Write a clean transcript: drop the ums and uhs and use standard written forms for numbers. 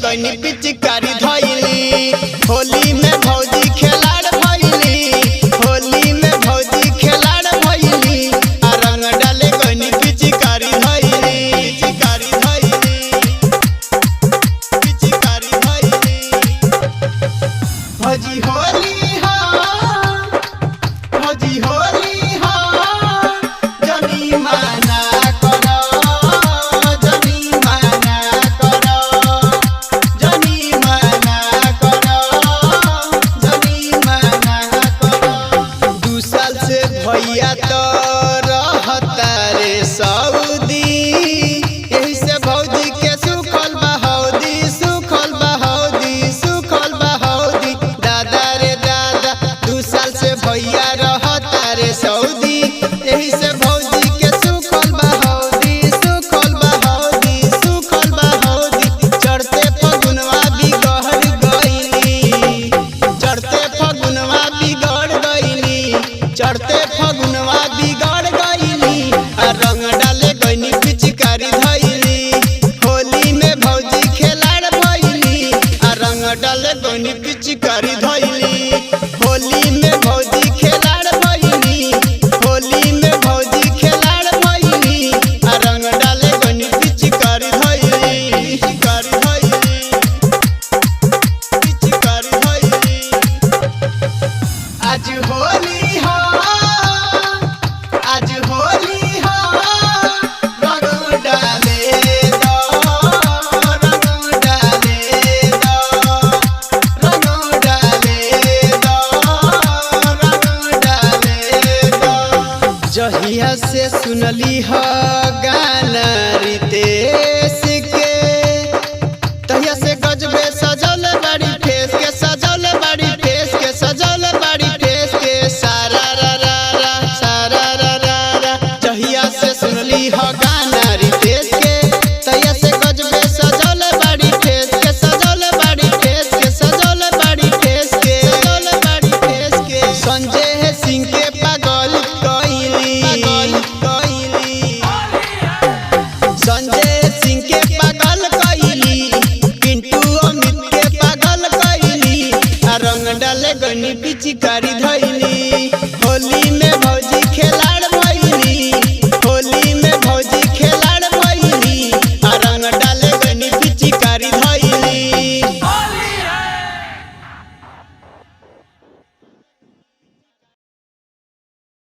गनी पिचकारी धइली होली में भौजी खेलाड़ भइली होली में भौजी खेलाड़ भइली आ रंग डाले गनी पिचकारी धइली पिचकारी धइली भौजी होली हो भौजी होली हो जनी माना भैया तो रहता रे सऊदी यही से भौजी के सुखल बहौदी दादा रे दादा 2 साल से भैया रहता रे सऊदी यही से भौजी के सुखल बहौदी चढ़ते फगुनवा बिगड़ गईली चढ़ते फगुनवा बिगड़ गईली आ रंग डाले गईनी पिचकारी धइली होली में भौजी खेलाड़ भइली आ रंग डाले गईनी पिचकारी धइली होली में भौजी खेलाड़ भइली होली में भौजी खेलाड़ भइली आ रंग डाले गईनी पिचकारी धइली आज होली हो आज होली हो रंग डाले दो जहिया से सुनली ह गाना रितेश के तहिया से गजबे सजल बड़ी फेस के सारा रा जहिया से सुनली ह गाना रितेश के तहिया से गजबे सजल बड़ी फेस के संजय सिंह के पागल कइली संजय सिंह के पागल कइली पिंटू अमित के पागल कइली आ रंग डाले गनी पिचकारी